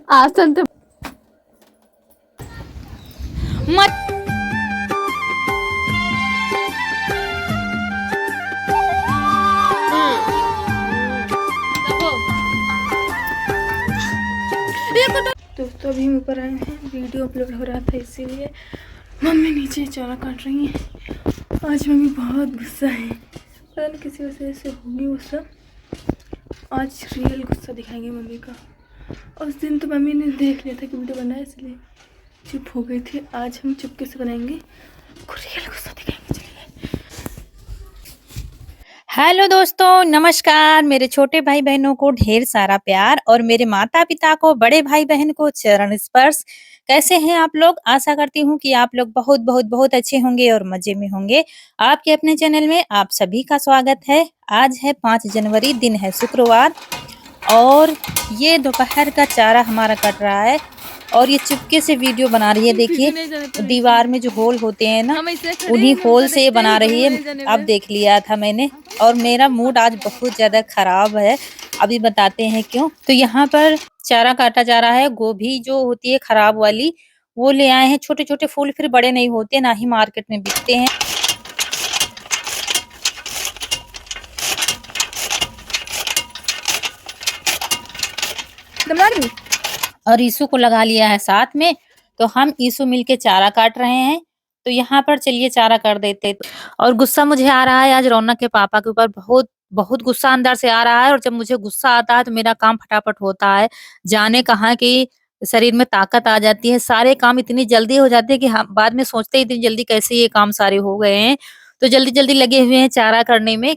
आसन तो मत दोस्तों अभी हम ऊपर आए हैं, वीडियो अपलोड हो रहा था इसीलिए मम्मी नीचे चारा काट रही हैं। आज मम्मी बहुत गुस्सा है, पता नहीं किसी वजह से होगी गुस्सा। आज रियल गुस्सा दिखाएंगे मम्मी का। उस दिन तो मम्मी ने देख लिया था कि वीडियो बनाया इसलिए चुप हो गई थी। आज हम चुपके से बनाएंगे, रियल गुस्सा दिखाएंगे। चलिए। हेलो दोस्तों, नमस्कार। मेरे छोटे भाई बहनों को ढेर सारा प्यार और मेरे माता पिता को, बड़े भाई बहन को चरण स्पर्श। कैसे हैं आप लोग? आशा करती हूँ कि आप लोग बहुत बहुत बहुत अच्छे होंगे और मजे में होंगे। आपके अपने चैनल में आप सभी का स्वागत है। आज है 5 जनवरी, दिन है शुक्रवार और ये दोपहर का चारा हमारा कट रहा है और ये चुपके से वीडियो बना रही है। देखिए दीवार में जो होल होते हैं ना, उन्हीं होल से ये बना रही है। अब देख लिया था मैंने और मेरा मूड आज बहुत ज्यादा खराब है। अभी बताते हैं क्यों। तो यहाँ पर चारा काटा जा रहा है। गोभी जो होती है खराब वाली, वो ले आए हैं। छोटे छोटे फूल फिर बड़े नहीं होते, ना ही मार्केट में बिकते हैं। और ईसु को लगा लिया है साथ में, तो हम ईसु मिलके चारा काट रहे हैं। तो यहाँ पर चलिए चारा कर देते। और गुस्सा मुझे आ रहा है आज रौनक के पापा के ऊपर। बहुत बहुत गुस्सा अंदर से आ रहा है और जब मुझे गुस्सा आता है तो मेरा काम फटाफट होता है। जाने कहाँ की शरीर में ताकत आ जाती है। सारे काम इतनी जल्दी हो जाते हैं कि हम बाद में सोचते हैं इतनी जल्दी कैसे ये काम सारे हो गए हैं। तो जल्दी जल्दी लगे हुए हैं चारा करने में।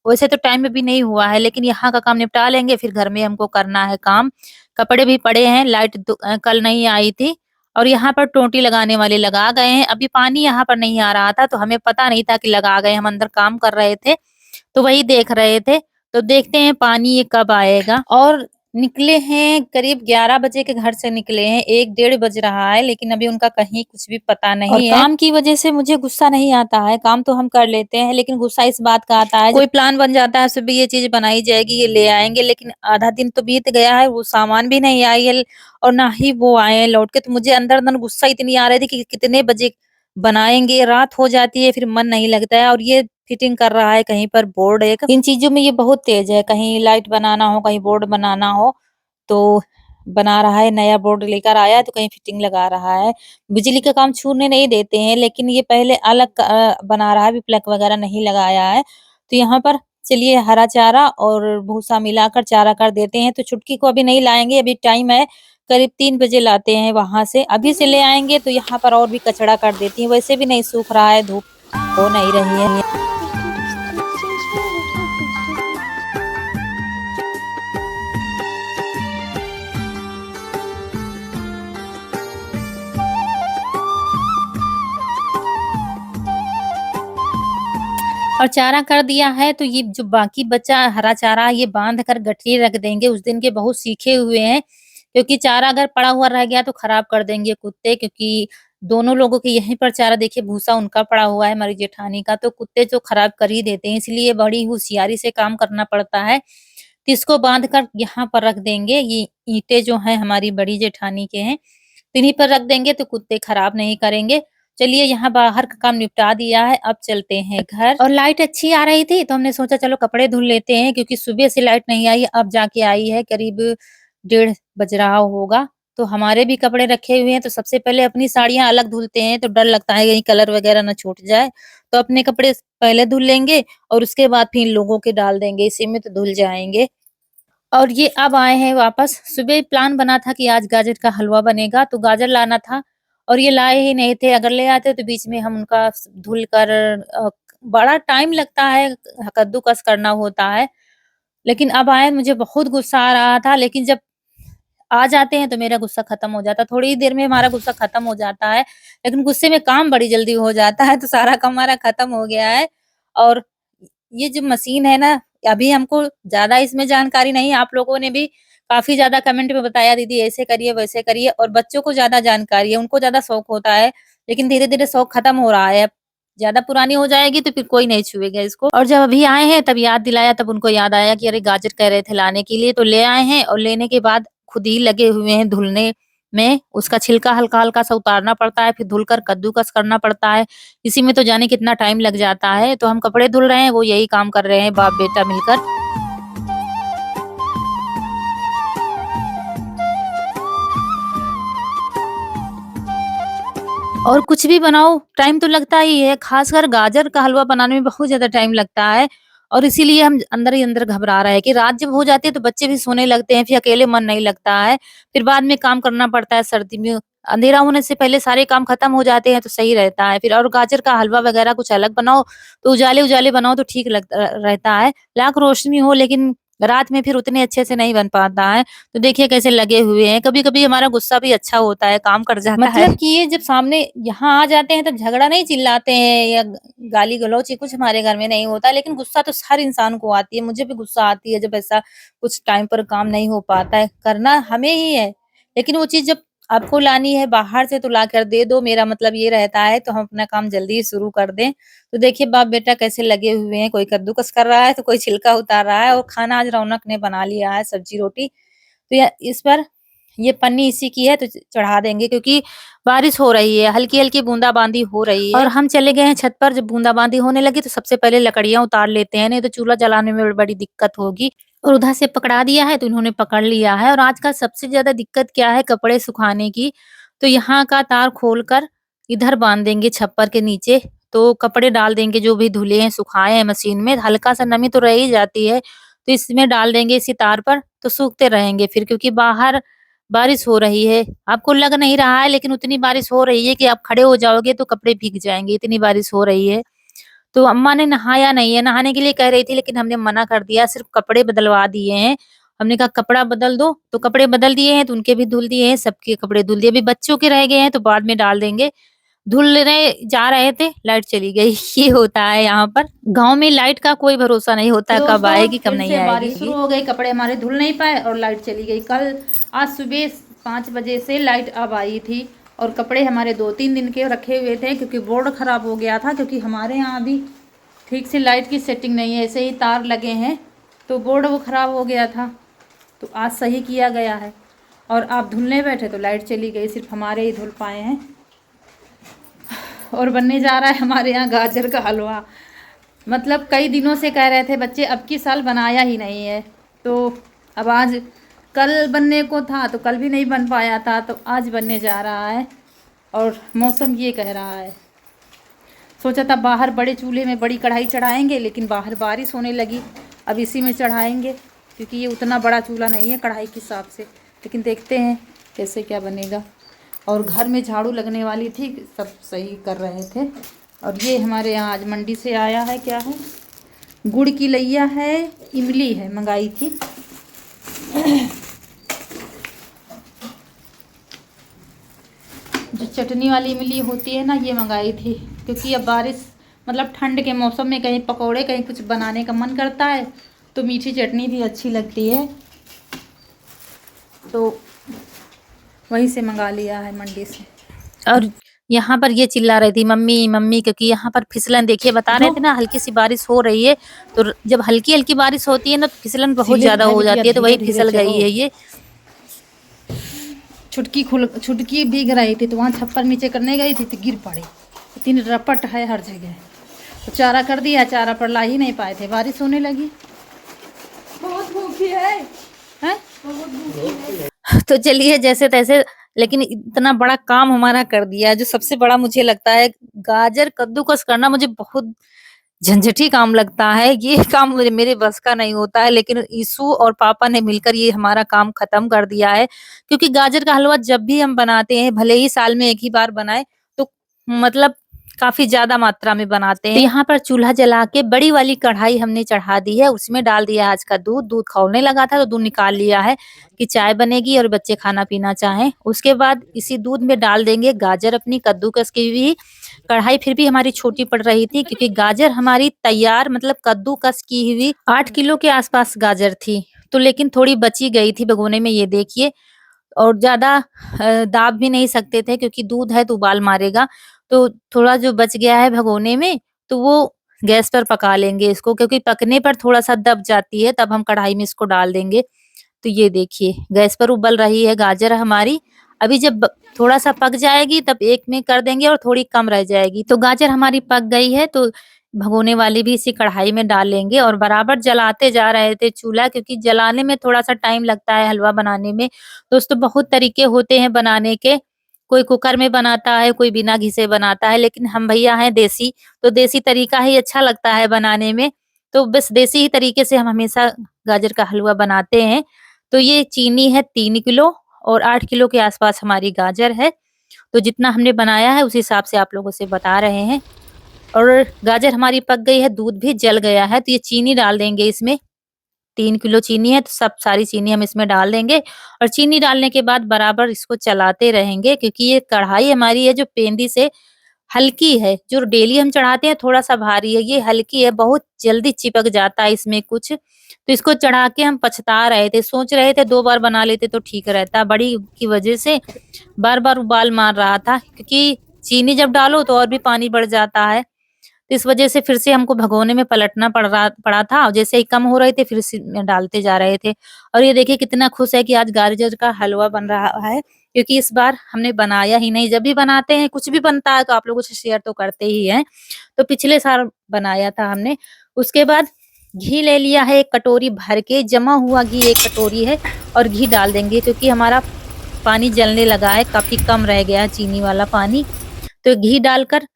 वैसे तो टाइम में भी नहीं हुआ है, लेकिन यहाँ का काम निपटा लेंगे, फिर घर में हमको करना है काम। कपड़े भी पड़े हैं। लाइट कल नहीं आई थी और यहाँ पर टोंटी लगाने वाले लगा गए हैं। अभी पानी यहाँ पर नहीं आ रहा था तो हमें पता नहीं था कि लगा गए। हम अंदर काम कर रहे थे तो वही देख रहे थे। तो देखते हैं पानी ये कब आएगा। और निकले हैं करीब 11 बजे के घर से निकले हैं। 1 डेढ़ बज रहा है, लेकिन अभी उनका कहीं कुछ भी पता नहीं है। काम की वजह से मुझे गुस्सा नहीं आता है। काम तो हम कर लेते हैं, लेकिन गुस्सा इस बात का आता है कोई प्लान बन जाता है सुबह ये चीज बनाई जाएगी, ये ले आएंगे, लेकिन आधा दिन तो बीत गया है, वो सामान भी नहीं आई है और ना ही वो आए हैं लौट के। तो मुझे अंदर अंदर गुस्सा इतनी आ रही थी कि कितने बजे बनाएंगे। रात हो जाती है फिर मन नहीं लगता है। और ये फिटिंग कर रहा है कहीं पर बोर्ड एक। इन चीजों में ये बहुत तेज है। कहीं लाइट बनाना हो, कहीं बोर्ड बनाना हो तो बना रहा है। नया बोर्ड लेकर आया है तो कहीं फिटिंग लगा रहा है। बिजली का काम छूने नहीं देते हैं, लेकिन ये पहले अलग बना रहा है। अभी प्लग वगैरह नहीं लगाया है। तो यहाँ पर चलिए हरा चारा और भूसा मिलाकर चारा कर देते हैं। तो छुटकी को अभी नहीं लाएंगे, अभी टाइम है। करीब 3 बजे लाते हैं वहां से। अभी से ले आएंगे तो यहाँ पर और भी कचड़ा कर देती हैं। वैसे भी नहीं सूख रहा है, धूप हो नहीं रही है। और चारा कर दिया है तो ये जो बाकी बचा हरा चारा ये बांध कर गठरी रख देंगे। उस दिन के बहुत सीखे हुए हैं, क्योंकि चारा अगर पड़ा हुआ रह गया तो खराब कर देंगे कुत्ते। क्योंकि दोनों लोगों के यहीं पर चारा, देखिए भूसा उनका पड़ा हुआ है हमारी जेठानी का, तो कुत्ते तो खराब कर ही देते हैं। इसलिए बड़ी होशियारी से काम करना पड़ता है। तो इसको बांध कर यहाँ पर रख देंगे। ये ईंटें जो हैं हमारी बड़ी जेठानी के हैं, तो इन्हीं पर रख देंगे तो कुत्ते खराब नहीं करेंगे। चलिए यहाँ बाहर का काम निपटा दिया है, अब चलते हैं घर। और लाइट अच्छी आ रही थी तो हमने सोचा चलो कपड़े धुल लेते हैं, क्योंकि सुबह से लाइट नहीं आई, अब जाके आई है। करीब 1:30 बज रहा होगा। तो हमारे भी कपड़े रखे हुए हैं। तो सबसे पहले अपनी साड़ियाँ अलग धुलते हैं, तो डर लगता है कहीं कलर वगैरह ना छूट जाए। तो अपने कपड़े पहले धुल लेंगे और उसके बाद फिर इन लोगों के डाल देंगे, इसी में तो धुल जाएंगे। और ये अब आए हैं वापस। सुबह प्लान बना था कि आज गाजर का हलवा बनेगा, तो गाजर लाना था और ये लाए ही नहीं थे। अगर ले आते तो बीच में हम उनका धुल कर बड़ा टाइम लगता है, कद्दूकस करना होता है। लेकिन अब आए, मुझे बहुत गुस्सा आ रहा था, लेकिन जब आ जाते हैं तो मेरा गुस्सा खत्म हो जाता है। थोड़ी ही देर में हमारा गुस्सा खत्म हो जाता है, लेकिन गुस्से में काम बड़ी जल्दी हो जाता है। तो सारा काम हमारा खत्म हो गया है। और ये जो मशीन है ना, अभी हमको ज़्यादा इसमें जानकारी नहीं है। आप लोगों ने भी काफ़ी ज़्यादा कमेंट में बताया दीदी ऐसे करिए, वैसे करिए। और बच्चों को ज़्यादा जानकारी है, उनको ज़्यादा शौक होता है। लेकिन धीरे-धीरे शौक खत्म हो रहा है। अब ज़्यादा पुरानी हो जाएगी तो फिर कोई नहीं छुएगा इसको। और जब अभी आए हैं तब याद दिलाया, तब उनको याद आया कि अरे गाजर कह रहे थे लाने के लिए, तो ले आए हैं। और लेने के बाद खुद ही लगे हुए हैं धुलने में। उसका छिलका हल्का-हल्का सा उतारना पड़ता है, फिर धुलकर कद्दूकस करना पड़ता है। इसी में तो जाने कितना टाइम लग जाता है। तो हम कपड़े धुल रहे हैं, वो यही काम कर रहे हैं बाप-बेटा मिलकर। और कुछ भी बनाओ टाइम तो लगता ही है, खासकर गाजर का हलवा बनाने में बहुत ज़्यादा टाइम लगता है और इसीलिए हम अंदर ही अंदर घबरा रहे हैं कि रात जब हो जाती है तो बच्चे भी सोने लगते हैं, फिर अकेले मन नहीं लगता है, फिर बाद में काम करना पड़ता है सर्दी में। अंधेरा होने से पहले सारे काम खत्म हो जाते हैं तो सही रहता है फिर और गाजर का हलवा वगैरह कुछ अलग बनाओ, तो उजाले-उजाले बनाओ तो ठीक रहता है। लाख रोशनी हो लेकिन रात में फिर उतने अच्छे से नहीं बन पाता है। तो देखिए कैसे लगे हुए हैं। कभी-कभी हमारा गुस्सा भी अच्छा होता है, काम कर जाता है। मतलब कि ये जब सामने यहाँ आ जाते हैं तो झगड़ा नहीं चिल्लाते हैं या गाली-गलौच ये कुछ हमारे घर में नहीं होता, लेकिन गुस्सा तो हर इंसान को आती है। मुझे भी गुस्सा आती है जब ऐसा कुछ टाइम पर काम नहीं हो पाता है। करना हमें ही है, लेकिन वो चीज़ जब आपको लानी है बाहर से तो लाकर दे दो, मेरा मतलब ये रहता है तो हम अपना काम जल्दी शुरू कर दें। तो देखिए बाप-बेटा कैसे लगे हुए हैं, कोई कद्दूकस कर रहा है तो कोई छिलका उतार रहा है और खाना आज रौनक ने बना लिया है सब्जी-रोटी। तो या इस पर ये पन्नी इसी की है तो चढ़ा देंगे क्योंकि बारिश हो रही है, हल्की-हल्की बूंदा-बांदी हो रही है और हम चले गए हैं छत पर। जब बूंदा-बांदी होने लगी तो सबसे पहले लकड़ियाँ उतार लेते हैं, नहीं तो चूल्हा जलाने में बड़ी दिक्कत होगी। और उधर से पकड़ा दिया है तो इन्होंने पकड़ लिया है और आज का सबसे ज़्यादा दिक्कत क्या है कपड़े सुखाने की। तो यहाँ का तार खोलकर इधर बाँध देंगे छप्पर के नीचे, तो कपड़े डाल देंगे जो भी धुले हैं, सुखाए हैं मशीन में, हल्का-सा नमी तो रह ही जाती है, तो इसमें डाल देंगे इसी तार पर, तो सूखते रहेंगे फिर क्योंकि बाहर बारिश हो रही है। आपको लग नहीं रहा है लेकिन उतनी बारिश हो रही है कि आप खड़े हो जाओगे तो कपड़े भीग जाएँगे, इतनी बारिश हो रही है। तो अम्मा ने नहाया नहीं है, नहाने के लिए कह रही थी लेकिन हमने मना कर दिया, सिर्फ़ कपड़े बदलवा दिए हैं। हमने कहा कपड़ा बदल दो, तो कपड़े बदल दिए हैं तो उनके भी धुल दिए हैं, सबके कपड़े धुल दिए। अभी बच्चों के रह गए हैं तो बाद में डाल देंगे। धुल रहे जा रहे थे, लाइट चली गई। ये होता है यहाँ पर। गाँव में लाइट का कोई भरोसा नहीं होता है, कब आएगी, कब नहीं आएगी। बारिश शुरू हो गई, कपड़े हमारे धुल नहीं पाए और लाइट चली गई। कल आज सुबह 5 बजे से लाइट अब आई थी और कपड़े हमारे 2-3 दिन के रखे हुए थे क्योंकि बोर्ड खराब हो गया था, क्योंकि हमारे यहाँ भी ठीक से लाइट की सेटिंग नहीं है, ऐसे ही तार लगे हैं तो बोर्ड वो ख़राब हो गया था, तो आज सही किया गया है। और आप धुलने बैठे तो लाइट चली गई, सिर्फ हमारे ही धुल पाए हैं। और बनने जा रहा है हमारे यहाँ गाजर का हलवा। मतलब कई दिनों से कह रहे थे बच्चे, अब की साल बनाया ही नहीं है, तो अब आज कल बनने को था तो कल भी नहीं बन पाया था, तो आज बनने जा रहा है और मौसम ये कह रहा है। सोचा था बाहर बड़े चूल्हे में बड़ी कढ़ाई चढ़ाएंगे, लेकिन बाहर बारिश होने लगी, अब इसी में चढ़ाएंगे क्योंकि ये उतना बड़ा चूल्हा नहीं है कढ़ाई के हिसाब से। लेकिन देखते हैं कैसे क्या बनेगा। और घर में झाड़ू लगने वाली थी, सब सही कर रहे थे। और ये हमारे यहाँ आज मंडी से आया है, क्या है, गुड़ की लैया है, इमली है, मंगाई थी। जो चटनी वाली इमली होती है ना, ये मंगाई थी क्योंकि अब बारिश मतलब ठंड के मौसम में कहीं पकौड़े कहीं कुछ बनाने का मन करता है, तो मीठी चटनी भी अच्छी लगती है, तो वहीं से मंगा लिया है मंडी से। और यहाँ पर ये चिल्ला रही थी मम्मी मम्मी, क्योंकि यहाँ पर फिसलन देखिए, बता रहे थे ना हल्की सी बारिश हो रही है, तो जब हल्की हल्की बारिश होती है ना तो फिसलन बहुत ज्यादा हो जाती है, तो वही फिसल गई है ये। छुटकी भीग रही थी तो वहाँ छप्पर नीचे करने गई थी तो गिर पड़ी, इतनी रपट है हर जगह। तो चारा कर दिया, चारा पर ला ही नहीं पाए थे, बारिश होने लगी। बहुत भूखी है, हैं? बहुत भूखी है। तो चलिए जैसे तैसे, लेकिन इतना बड़ा काम हमारा कर दिया। जो सबसे बड़ा मुझे लगता है गाजर कद्दूकस करना, मुझे बहुत झंझटी काम लगता है, ये काम मेरे बस का नहीं होता है, लेकिन ईशु और पापा ने मिलकर ये हमारा काम खत्म कर दिया है। क्योंकि गाजर का हलवा जब भी हम बनाते हैं, भले ही साल में एक ही बार बनाए, तो मतलब काफी ज्यादा मात्रा में बनाते हैं। तो यहाँ पर चूल्हा जला के बड़ी वाली कढ़ाई हमने चढ़ा दी है, उसमें डाल दिया आज का दूध। दूध खौलने लगा था तो दूध निकाल लिया है कि चाय बनेगी और बच्चे खाना पीना चाहें। उसके बाद इसी दूध में डाल देंगे गाजर अपनी कद्दूकस की हुई। कढ़ाई फिर भी हमारी छोटी पड़ रही थी क्योंकि गाजर हमारी तैयार मतलब कद्दूकस की हुई 8 किलो के आसपास गाजर थी, तो लेकिन थोड़ी बची गई थी भगोने में, ये देखिए। और ज्यादा दाब भी नहीं सकते थे क्योंकि दूध है तो उबाल मारेगा, तो थोड़ा जो बच गया है भगोने में तो वो गैस पर पका लेंगे इसको, क्योंकि पकने पर थोड़ा सा दब जाती है, तब हम कढ़ाई में इसको डाल देंगे। तो ये देखिए गैस पर उबल रही है गाजर हमारी। अभी जब थोड़ा सा पक जाएगी तब एक में कर देंगे और थोड़ी कम रह जाएगी। तो गाजर हमारी पक गई है तो भगोने वाली भी इसी कढ़ाई में डाल लेंगे और बराबर जलाते जा रहे थे चूल्हा, क्योंकि जलाने में थोड़ा सा टाइम लगता है हलवा बनाने में। दोस्तों बहुत तरीके होते हैं बनाने के, कोई कुकर में बनाता है, कोई बिना घिसे बनाता है, लेकिन हम भैया हैं देसी, तो देसी तरीका ही अच्छा लगता है बनाने में। तो बस देसी ही तरीके से हम हमेशा गाजर का हलवा बनाते हैं। तो ये चीनी है 3 किलो और 8 किलो के आसपास हमारी गाजर है। तो जितना हमने बनाया है उस हिसाब से आप लोगों से बता रहे हैं। और गाजर हमारी पक गई है, दूध भी जल गया है, तो ये चीनी डाल देंगे इसमें। 3 किलो चीनी है तो सब सारी चीनी हम इसमें डाल देंगे और चीनी डालने के बाद बराबर इसको चलाते रहेंगे, क्योंकि ये कढ़ाई हमारी है जो पेंदी से हल्की है, जो डेली हम चढ़ाते हैं थोड़ा-सा भारी है, ये हल्की है, बहुत जल्दी चिपक जाता है इसमें कुछ। तो इसको चढ़ा के हम पछता रहे थे, सोच रहे थे 2 बार बना लेते तो ठीक रहता, बड़ी की वजह से बार-बार उबाल मार रहा था, क्योंकि चीनी जब डालो तो और भी पानी बढ़ जाता है। तो इस वजह से फिर से हमको भगोने में पलटना पड़ा था और जैसे ही कम हो रहे थे फिर से में डालते जा रहे थे। और ये देखिए कितना खुश है कि आज गाजर का हलवा बन रहा है, क्योंकि इस बार हमने बनाया ही नहीं। जब भी बनाते हैं, कुछ भी बनता है तो आप लोगों से शेयर तो करते ही हैं। तो पिछले साल बनाया था हमने। उसके बाद घी ले लिया है 1 कटोरी भर के, जमा हुआ घी 1 कटोरी है और घी डाल देंगे, क्योंकि हमारा पानी जलने लगा है, काफ़ी कम रह गया है चीनी वाला पानी। तो घी डालकर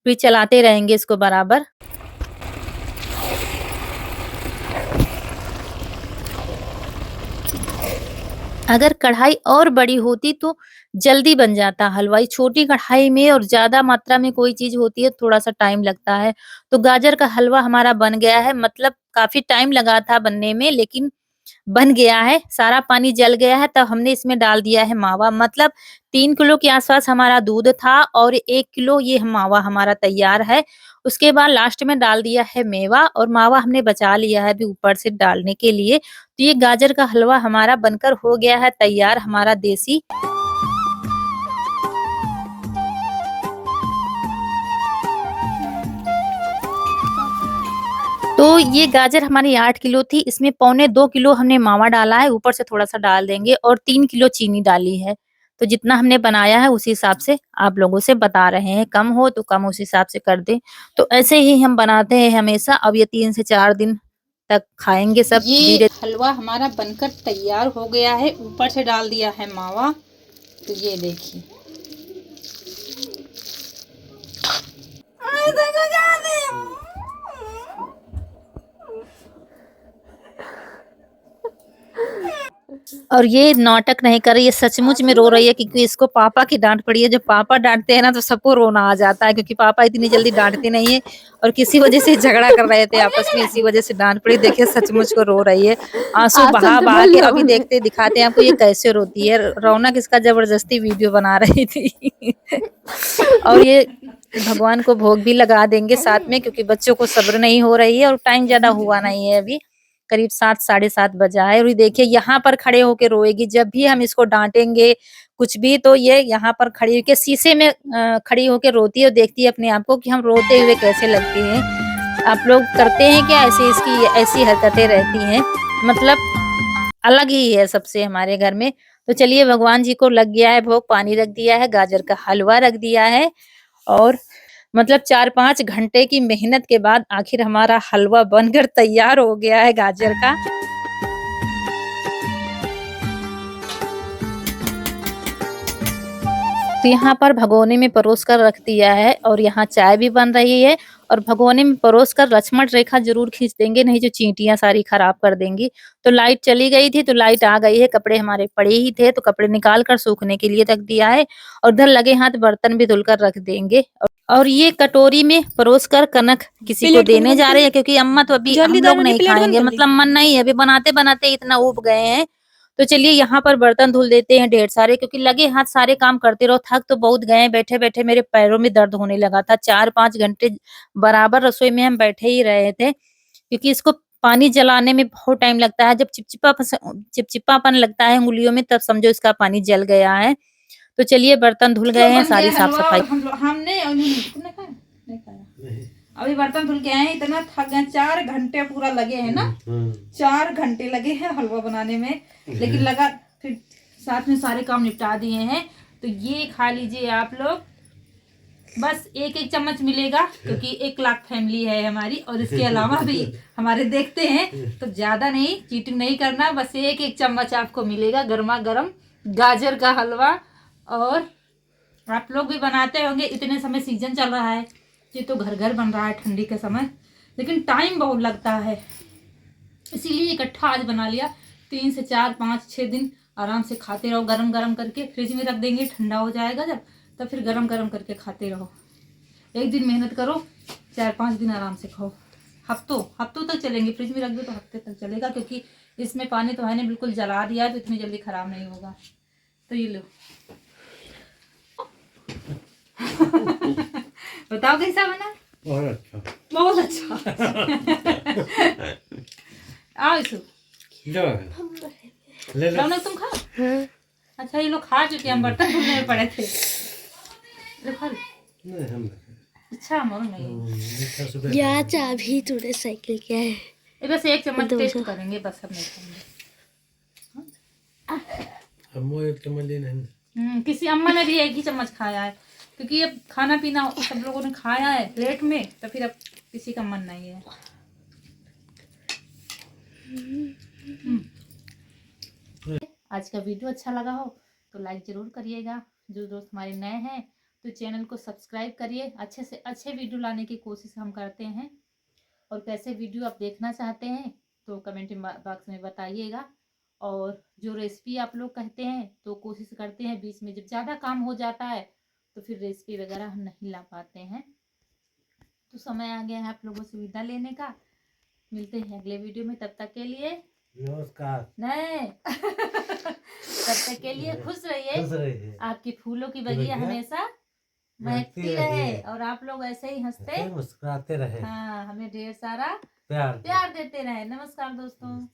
फिर चलाते रहेंगे इसको बराबर। अगर कढ़ाई और बड़ी होती तो जल्दी बन जाता हलवा। ये छोटी कढ़ाई में और ज़्यादा मात्रा में कोई चीज़ होती है, थोड़ा-सा टाइम लगता है। तो गाजर का हलवा हमारा बन गया है, मतलब काफ़ी टाइम लगा था बनने में, लेकिन बन गया है। सारा पानी जल गया है, तब हमने इसमें डाल दिया है मावा। मतलब 3 किलो के आस-पास हमारा दूध था और 1 किलो ये मावा हमारा तैयार है। उसके बाद लास्ट में डाल दिया है मेवा और मावा हमने बचा लिया है अभी ऊपर से डालने के लिए। तो ये गाजर का हलवा हमारा बनकर हो गया है तैयार, हमारा देसी। तो ये गाजर हमारी 8 किलो थी, इसमें पौने 2 किलो हमने मावा डाला है, ऊपर से थोड़ा-सा डाल देंगे और 3 किलो चीनी डाली है। तो जितना हमने बनाया है उसी हिसाब से आप लोगों से बता रहे हैं, कम हो तो कम उस हिसाब से कर दें। तो ऐसे ही हम बनाते हैं हमेशा। अब ये 3 से 4 दिन तक खाएँगे सब धीरे। हलवा हमारा बनकर तैयार हो गया है, ऊपर से डाल दिया है मावा। तो ये देखिए। और ये नाटक नहीं कर रही है, सचमुच में रो रही है, क्योंकि इसको पापा की डाँट पड़ी है। जब पापा डाँटते हैं ना तो सबको रोना आ जाता है, क्योंकि पापा इतनी जल्दी डाँटते नहीं है और किसी वजह से झगड़ा कर रहे थे आपस में, इसी वजह से डाँट पड़ी। देखिए सचमुच को रो रही है, आँसू बहा-बहा के। अभी दिखाते हैं आपको ये कैसे रोती है। रौनक इसका ज़बरदस्ती वीडियो बना रही थी। और ये भगवान को भोग भी लगा देंगे साथ में, क्योंकि बच्चों को सब्र नहीं हो रही है और टाइम ज़्यादा हुआ नहीं है अभी। करीब 7 साढ़े 7 बजा है और ये देखिए यहाँ पर खड़े होके रोएगी। जब भी हम इसको डाँटेंगे कुछ भी तो ये यहाँ पर खड़ी होके शीशे में खड़ी होके रोती है और देखती है अपने आप को कि हम रोते हुए कैसे लगते हैं। आप लोग करते हैं क्या ऐसे? इसकी ऐसी हरकतें रहती हैं, मतलब अलग ही है सबसे हमारे घर में। तो चलिए भगवान जी को लग गया है भोग, पानी रख दिया है, गाजर का हलवा रख दिया है और मतलब 4-5 घंटे की मेहनत के बाद आखिर हमारा हलवा बनकर तैयार हो गया है गाजर का। तो यहाँ पर भगोने में परोस कर रख दिया है और यहाँ चाय भी बन रही है और भगोने में परोस कर लक्ष्मण रेखा जरूर खींच देंगे, नहीं जो चींटियां सारी खराब कर देंगी। तो लाइट चली गई थी तो लाइट आ गई है, कपड़े हमारे पड़े ही थे तो कपड़े निकाल कर सूखने के लिए रख दिया है और उधर लगे हाथ बर्तन भी धुलकर रख देंगे। और ये कटोरी में परोस कर कनक किसी को देने जा रहे हैं, क्योंकि अम्मा तो अभी हम लोग नहीं खाएंगे, मतलब मन नहीं है, अभी बनाते बनाते इतना ऊब गए हैं। तो चलिए यहाँ पर बर्तन धुल देते हैं ढेर सारे, क्योंकि लगे हाथ सारे काम करते रहो, थक तो बहुत गए हैं। बैठे-बैठे मेरे पैरों में दर्द होने लगा था। 4-5 घंटे बराबर रसोई में हम बैठे ही रहे थे, क्योंकि इसको पानी जलाने में बहुत टाइम लगता है। जब चिपचिपापन लगता है उँगलियों में तब समझो इसका पानी जल गया है। तो चलिए बर्तन धुल गए हैं, सारी साफ-सफाई हमने नहीं खाया। अभी बर्तन धुल के आए हैं, इतना थक गए, 4 घंटे पूरा लगे हैं ना, 4 घंटे लगे हैं हलवा बनाने में, लेकिन लगा फिर साथ में सारे काम निपटा दिए हैं। तो ये खा लीजिए आप लोग, बस 1-1 चम्मच मिलेगा क्योंकि 1 लाख फैमिली है हमारी, और इसके अलावा भी हमारे देखते हैं, तो ज्यादा नहीं, चीटिंग नहीं करना, बस 1-1 चम्मच आपको मिलेगा गर्मा गर्म गाजर का हलवा। और आप लोग भी बनाते होंगे, इतने समय सीजन चल रहा है, ये तो घर घर बन रहा है ठंडी के समय, लेकिन टाइम बहुत लगता है, इसीलिए इकट्ठा आज बना लिया। 3 से 4, 5, 6 दिन आराम से खाते रहो, गरम गरम करके फ्रिज में रख देंगे, ठंडा हो जाएगा जब, तब फिर गरम गरम करके खाते रहो। एक दिन मेहनत करो, 4-5 दिन आराम से खाओ, हफ्तों तक चलेंगे, फ्रिज में रख दो तो हफ्ते तक चलेगा, क्योंकि इसमें पानी तो है नहीं, बिल्कुल जला दिया है तो इतनी जल्दी खराब नहीं होगा। तो ये लो बताओ कैसा बना? बहुत अच्छा आओ इसो रौनक तुम खा। अच्छा ये लोग खा चुके, हम बर्तन धुलने में पड़े थे। अच्छा मोर नहीं या चाबी तूने साइकिल क्या है? बस 1 चम्मच टेस्ट करेंगे, बस अब नहीं खाएंगे। किसी अम्मा ने भी 1 ही चम्मच खाया है, क्योंकि अब खाना पीना सब लोगों ने खाया है लेट में, तो फिर अब किसी का मन नहीं है। आज का वीडियो अच्छा लगा हो तो लाइक जरूर करिएगा, जो दोस्त हमारे नए हैं तो चैनल को सब्सक्राइब करिए। अच्छे से अच्छे वीडियो लाने की कोशिश हम करते हैं, और कैसे वीडियो आप देखना चाहते हैं तो कमेंट बॉक्स में बताइएगा। और जो रेसिपी आप लोग कहते हैं तो कोशिश करते हैं, बीच में जब ज़्यादा काम हो जाता है तो फिर रेसिपी वगैरह हम नहीं ला पाते हैं। तो समय आ गया है आप लोगों से विदा लेने का, मिलते हैं अगले वीडियो में, तब तक के लिए नमस्कार। नहीं तब तक के लिए खुश रहिए, आपकी फूलों की बगिया हमेशा महकती रहे, और आप लोग ऐसे ही हंसते मुस्कुराते रहे, हाँ, हमें ढेर सारा प्यार प्यार देते रहे। नमस्कार दोस्तों।